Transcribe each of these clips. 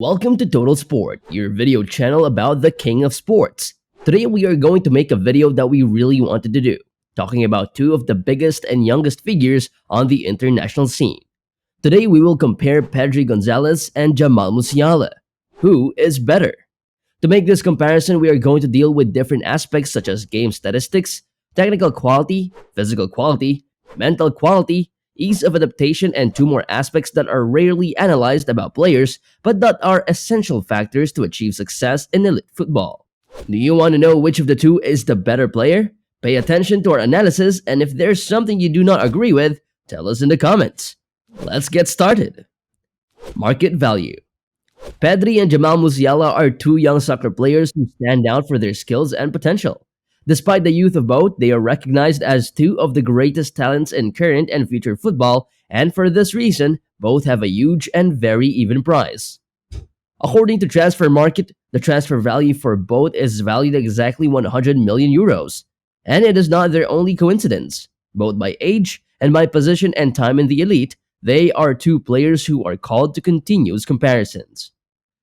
Welcome to Total Sport, your video channel about the king of sports. Today we are going to make a video that we really wanted to do, talking about two of the biggest and youngest figures on the international scene. Today we will compare Pedri Gonzalez and Jamal Musiala. Who is better? To make this comparison, we are going to deal with different aspects such as game statistics, technical quality, physical quality, mental quality, ease of adaptation, and two more aspects that are rarely analyzed about players but that are essential factors to achieve success in elite football. Do you want to know which of the two is the better player? Pay attention to our analysis, and if there's something you do not agree with, tell us in the comments. Let's get started. Market value. Pedri and Jamal Musiala are two young soccer players who stand out for their skills and potential. Despite the youth of both, they are recognized as two of the greatest talents in current and future football, and for this reason, both have a huge and very even price. According to Transfer Market, the transfer value for both is valued at exactly 100 million euros. And it is not their only coincidence. Both by age and by position and time in the elite, they are two players who are called to continuous comparisons.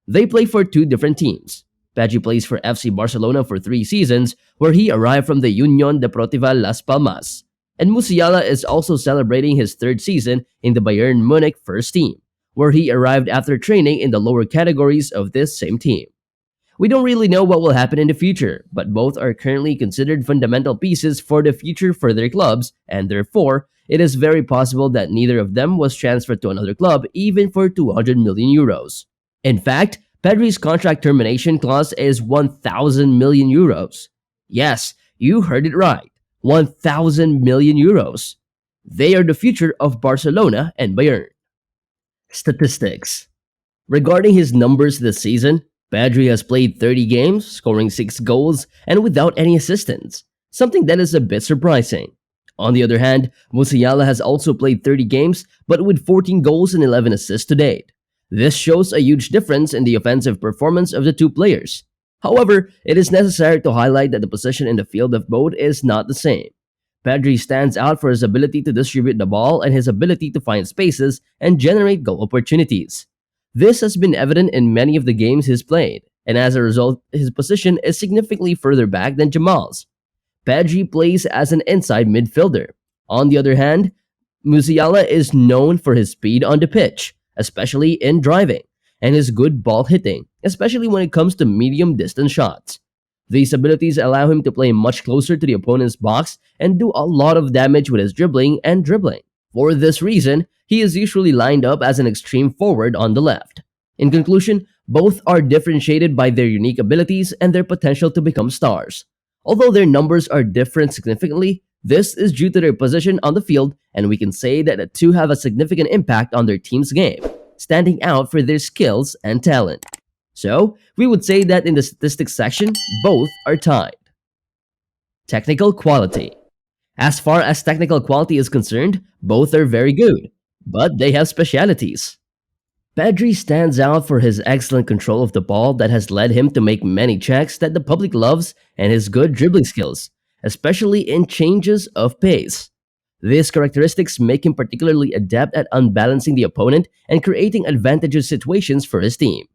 They play for two different teams. Pedri plays for FC Barcelona for 3 seasons, where he arrived from the Union Deportiva Las Palmas. And Musiala is also celebrating his 3rd season in the Bayern Munich first team, where he arrived after training in the lower categories of this same team. We don't really know what will happen in the future, but both are currently considered fundamental pieces for the future for their clubs, and therefore, it is very possible that neither of them was transferred to another club even for 200 million euros. In fact, Pedri's contract termination clause is 1,000 million euros. Yes, you heard it right. 1,000 million euros. They are the future of Barcelona and Bayern. Statistics. Regarding his numbers this season, Pedri has played 30 games, scoring 6 goals, and without any assistance, something that is a bit surprising. On the other hand, Musiala has also played 30 games, but with 14 goals and 11 assists to date. This shows a huge difference in the offensive performance of the two players. However, it is necessary to highlight that the position in the field of both is not the same. Pedri stands out for his ability to distribute the ball and his ability to find spaces and generate goal opportunities. This has been evident in many of the games he's played, and as a result, his position is significantly further back than Jamal's. Pedri plays as an inside midfielder. On the other hand, Musiala is known for his speed on the pitch, especially in driving, and his good ball hitting, especially when it comes to medium distance shots. These abilities allow him to play much closer to the opponent's box and do a lot of damage with his dribbling and dribbling. For this reason, he is usually lined up as an extreme forward on the left. In conclusion, both are differentiated by their unique abilities and their potential to become stars. Although their numbers are different significantly, this is due to their position on the field, and we can say that the two have a significant impact on their team's game, standing out for their skills and talent. So, we would say that in the statistics section, both are tied. Technical quality. As far as technical quality is concerned, both are very good, but they have specialities. Pedri stands out for his excellent control of the ball that has led him to make many checks that the public loves and his good dribbling skills, especially in changes of pace. These characteristics make him particularly adept at unbalancing the opponent and creating advantageous situations for his team.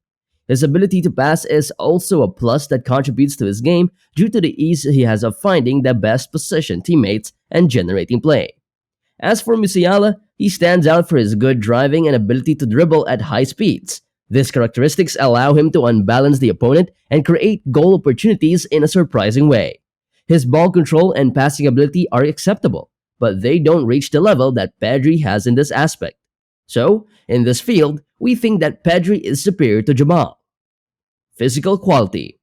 His ability to pass is also a plus that contributes to his game due to the ease he has of finding the best positioned teammates and generating play. As for Musiala, he stands out for his good driving and ability to dribble at high speeds. These characteristics allow him to unbalance the opponent and create goal opportunities in a surprising way. His ball control and passing ability are acceptable, but they don't reach the level that Pedri has in this aspect. So, in this field, we think that Pedri is superior to Jamal. Physical quality.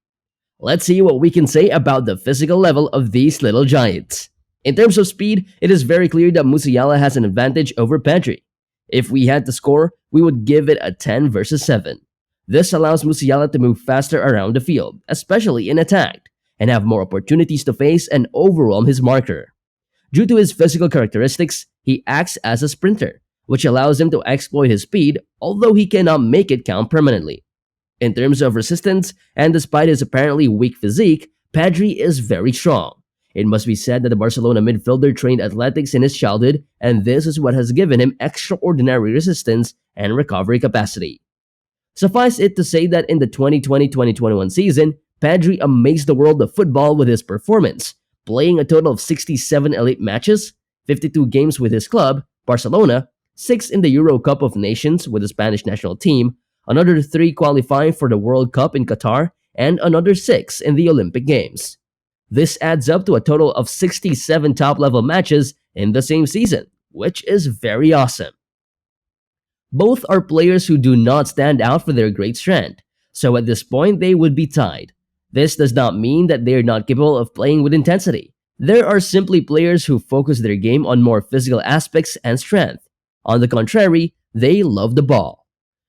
Let's see what we can say about the physical level of these little giants. In terms of speed, it is very clear that Musiala has an advantage over Pedri. If we had to score, we would give it a 10 versus 7. This allows Musiala to move faster around the field, especially in attack, and have more opportunities to face and overwhelm his marker. Due to his physical characteristics, he acts as a sprinter, which allows him to exploit his speed, although he cannot make it count permanently. In terms of resistance, and despite his apparently weak physique, Pedri is very strong. It must be said that the Barcelona midfielder trained athletics in his childhood, and this is what has given him extraordinary resistance and recovery capacity. Suffice it to say that in the 2020-2021 season, Pedri amazed the world of football with his performance, playing a total of 67 elite matches, 52 games with his club, Barcelona, 6 in the Euro Cup of Nations with the Spanish national team, another 3 qualifying for the World Cup in Qatar, and another 6 in the Olympic Games. This adds up to a total of 67 top-level matches in the same season, which is very awesome. Both are players who do not stand out for their great strength, so at this point they would be tied. This does not mean that they are not capable of playing with intensity. There are simply players who focus their game on more physical aspects and strength. On the contrary, they love the ball.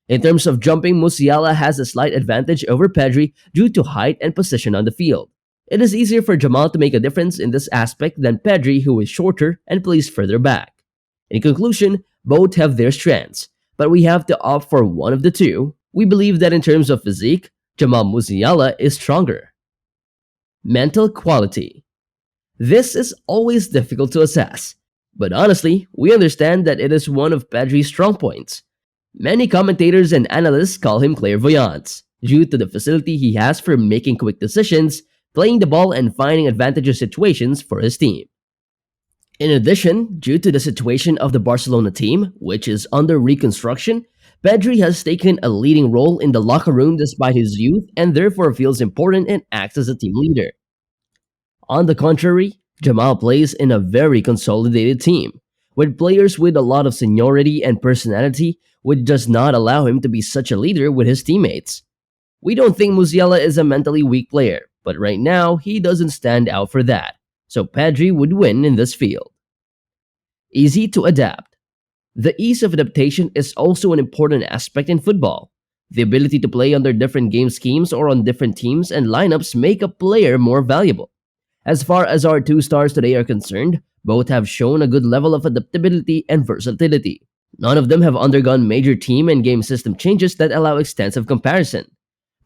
In terms of jumping, Musiala has a slight advantage over Pedri due to height and position on the field. It is easier for Jamal to make a difference in this aspect than Pedri, who is shorter and plays further back. In conclusion, both have their strengths, but we have to opt for one of the two. We believe that in terms of physique, Jamal Musiala is stronger. Mental quality. This is always difficult to assess, but honestly, we understand that it is one of Pedri's strong points. Many commentators and analysts call him clairvoyant, due to the facility he has for making quick decisions, playing the ball and finding advantageous situations for his team. In addition, due to the situation of the Barcelona team, which is under reconstruction, Pedri has taken a leading role in the locker room despite his youth and therefore feels important and acts as a team leader. On the contrary, Jamal plays in a very consolidated team, with players with a lot of seniority and personality, which does not allow him to be such a leader with his teammates. We don't think Musiala is a mentally weak player, but right now he doesn't stand out for that, so Pedri would win in this field. Easy to adapt. The ease of adaptation is also an important aspect in football. The ability to play under different game schemes or on different teams and lineups make a player more valuable. As far as our two stars today are concerned, both have shown a good level of adaptability and versatility. None of them have undergone major team and game system changes that allow extensive comparison.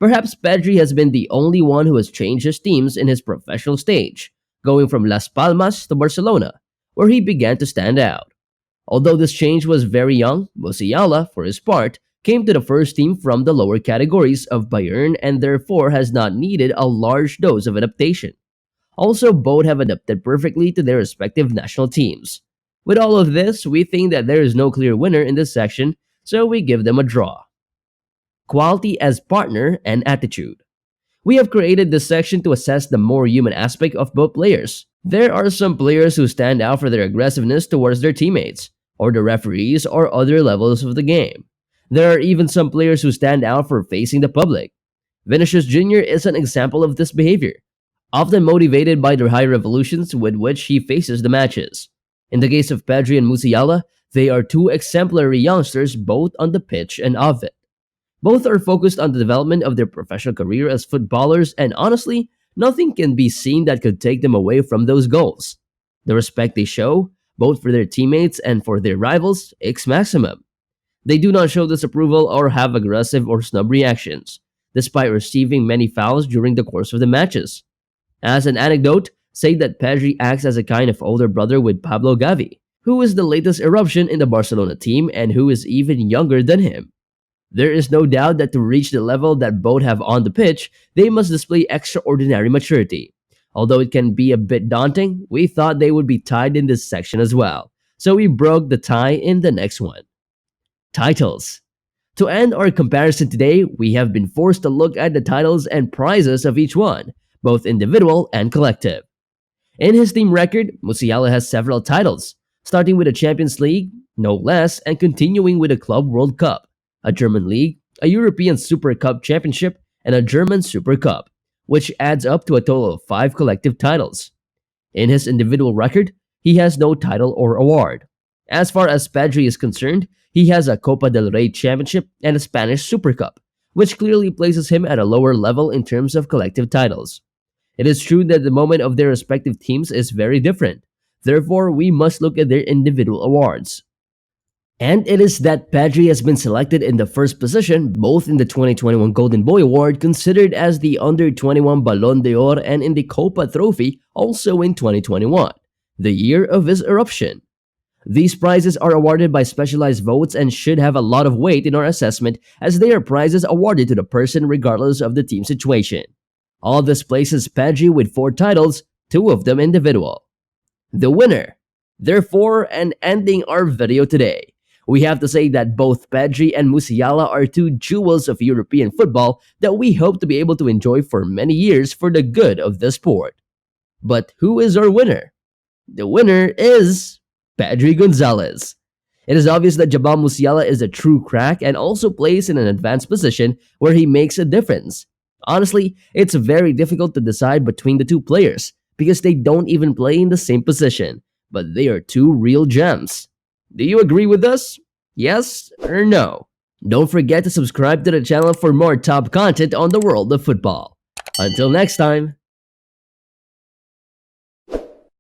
Perhaps Pedri has been the only one who has changed his teams in his professional stage, going from Las Palmas to Barcelona, where he began to stand out. Although this change was very young, Musiala, for his part, came to the first team from the lower categories of Bayern and therefore has not needed a large dose of adaptation. Also, both have adapted perfectly to their respective national teams. With all of this, we think that there is no clear winner in this section, so we give them a draw. Quality as partner and attitude. We have created this section to assess the more human aspect of both players. There are some players who stand out for their aggressiveness towards their teammates, or the referees, or other levels of the game. There are even some players who stand out for facing the public. Vinicius Jr. is an example of this behavior, often motivated by the high revolutions with which he faces the matches. In the case of Pedri and Musiala, they are two exemplary youngsters both on the pitch and off it. Both are focused on the development of their professional career as footballers, and honestly, nothing can be seen that could take them away from those goals. The respect they show, both for their teammates and for their rivals, is maximum. They do not show disapproval or have aggressive or snub reactions, despite receiving many fouls during the course of the matches. As an anecdote, say that Pedri acts as a kind of older brother with Pablo Gavi, who is the latest eruption in the Barcelona team and who is even younger than him. There is no doubt that to reach the level that both have on the pitch, they must display extraordinary maturity. Although it can be a bit daunting, we thought they would be tied in this section as well, so we broke the tie in the next one. Titles. To end our comparison today, we have been forced to look at the titles and prizes of each one, both individual and collective. In his team record, Musiala has several titles, starting with the Champions League, no less, and continuing with the Club World Cup, a German league, a European Super Cup Championship, and a German Super Cup, which adds up to a total of 5 collective titles. In his individual record, he has no title or award. As far as Pedri is concerned, he has a Copa del Rey Championship and a Spanish Super Cup, which clearly places him at a lower level in terms of collective titles. It is true that the moment of their respective teams is very different. Therefore, we must look at their individual awards. And it is that Pedri has been selected in the first position both in the 2021 Golden Boy Award, considered as the Under-21 Ballon d'Or, and in the Copa Trophy also in 2021, the year of his eruption. These prizes are awarded by specialized votes and should have a lot of weight in our assessment as they are prizes awarded to the person regardless of the team situation. All this places Pedri with 4 titles, 2 of them individual. The winner. Therefore, and ending our video today, we have to say that both Pedri and Musiala are 2 jewels of European football that we hope to be able to enjoy for many years for the good of the sport. But who is our winner? The winner is Pedri Gonzalez. It is obvious that Jabal Musiala is a true crack and also plays in an advanced position where he makes a difference. Honestly, it's very difficult to decide between the two players because they don't even play in the same position, but they are 2 real gems. Do you agree with us? Yes or no? Don't forget to subscribe to the channel for more top content on the world of football. Until next time.